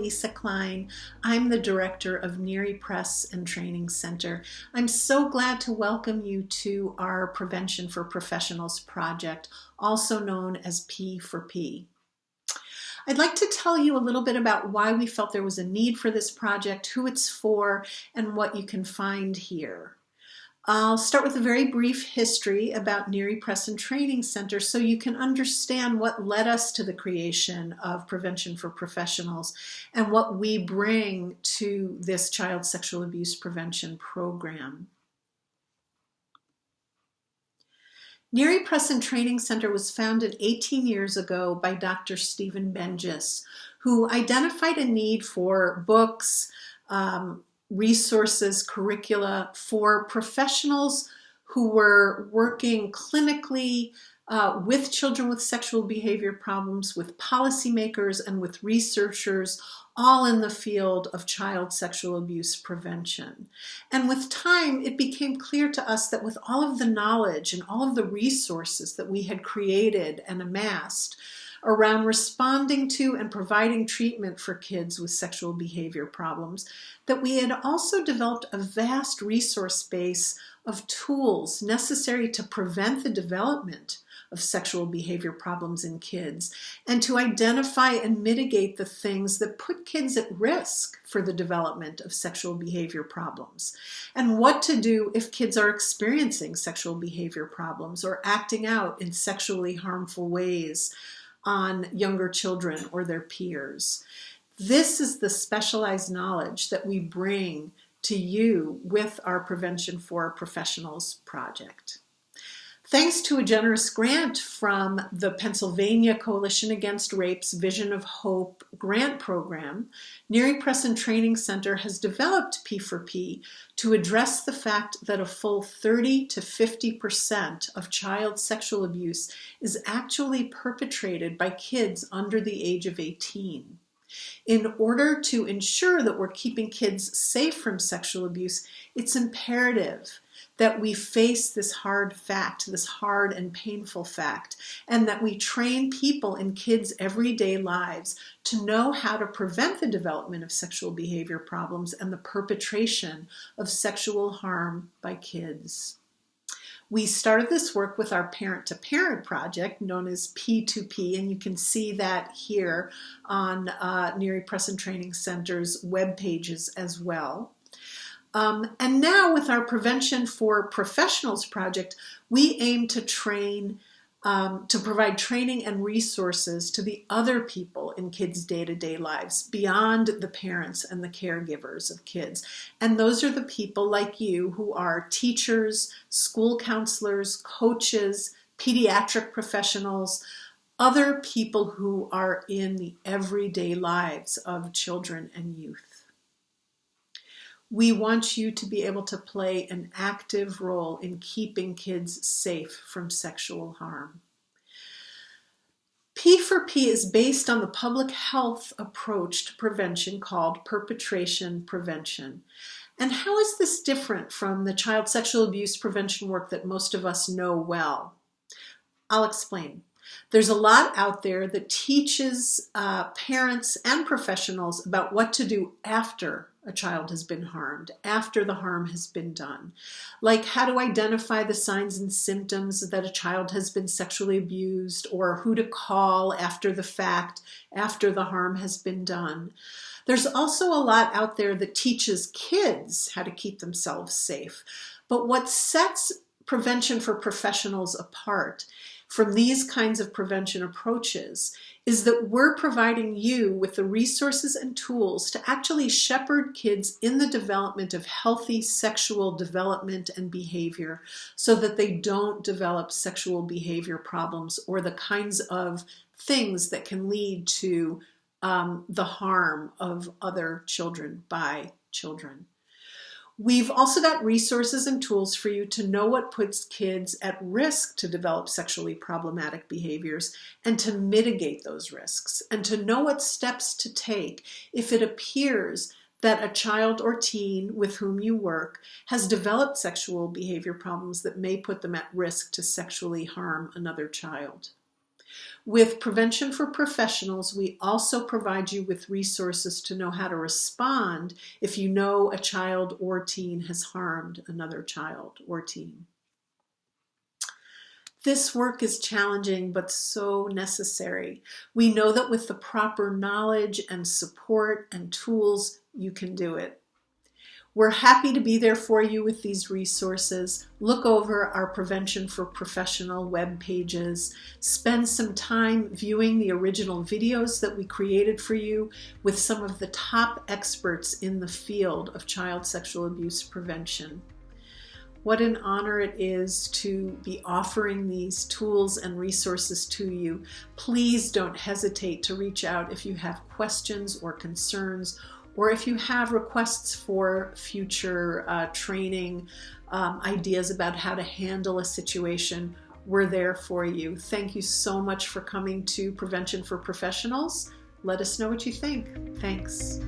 Lisa Klein. I'm the director of NERI Press and Training Center. I'm so glad to welcome you to our Prevention for Professionals project, also known as P4P. I'd like to tell you a little bit about why we felt there was a need for this project, who it's for, and what you can find here. I'll start with a very brief history about NERI Press and Training Center so you can understand what led us to the creation of Prevention for Professionals and what we bring to this child sexual abuse prevention program. NERI Press and Training Center was founded 18 years ago by Dr. Stephen Benjis, who identified a need for books, resources, curricula for professionals who were working clinically with children with sexual behavior problems, with policymakers, and with researchers, all in the field of child sexual abuse prevention. And with time, it became clear to us that with all of the knowledge and all of the resources that we had created and amassed around responding to and providing treatment for kids with sexual behavior problems, that we had also developed a vast resource base of tools necessary to prevent the development of sexual behavior problems in kids and to identify and mitigate the things that put kids at risk for the development of sexual behavior problems, and what to do if kids are experiencing sexual behavior problems or acting out in sexually harmful ways on younger children or their peers. This is the specialized knowledge that we bring to you with our Prevention for Professionals project. Thanks to a generous grant from the Pennsylvania Coalition Against Rape's Vision of Hope grant program, NERI Press and Training Center has developed P4P to address the fact that a full 30 to 50% of child sexual abuse is actually perpetrated by kids under the age of 18. In order to ensure that we're keeping kids safe from sexual abuse, it's imperative that we face this hard fact, this hard and painful fact, and that we train people in kids' everyday lives to know how to prevent the development of sexual behavior problems and the perpetration of sexual harm by kids. We started this work with our parent-to-parent project known as P2P, and you can see that here on NERI Press and Training Center's web pages as well. And now with our Prevention for Professionals project, we aim to provide training and resources to the other people in kids' day-to-day lives beyond the parents and the caregivers of kids. And those are the people like you who are teachers, school counselors, coaches, pediatric professionals, other people who are in the everyday lives of children and youth. We want you to be able to play an active role in keeping kids safe from sexual harm. P4P is based on the public health approach to prevention called perpetration prevention. And how is this different from the child sexual abuse prevention work that most of us know well? I'll explain. There's a lot out there that teaches parents and professionals about what to do after a child has been harmed, after the harm has been done. Like how to identify the signs and symptoms that a child has been sexually abused, or who to call after the fact, after the harm has been done. There's also a lot out there that teaches kids how to keep themselves safe. But what sets Prevention for Professionals apart from these kinds of prevention approaches is that we're providing you with the resources and tools to actually shepherd kids in the development of healthy sexual development and behavior so that they don't develop sexual behavior problems or the kinds of things that can lead to the harm of other children by children. We've also got resources and tools for you to know what puts kids at risk to develop sexually problematic behaviors and to mitigate those risks, and to know what steps to take if it appears that a child or teen with whom you work has developed sexual behavior problems that may put them at risk to sexually harm another child. With Prevention for Professionals, we also provide you with resources to know how to respond if you know a child or teen has harmed another child or teen. This work is challenging, but so necessary. We know that with the proper knowledge and support and tools, you can do it. We're happy to be there for you with these resources. Look over our Prevention for Professional web pages. Spend some time viewing the original videos that we created for you with some of the top experts in the field of child sexual abuse prevention. What an honor it is to be offering these tools and resources to you. Please don't hesitate to reach out if you have questions or concerns, or if you have requests for future training, ideas about how to handle a situation. We're there for you. Thank you so much for coming to Prevention for Professionals. Let us know what you think. Thanks.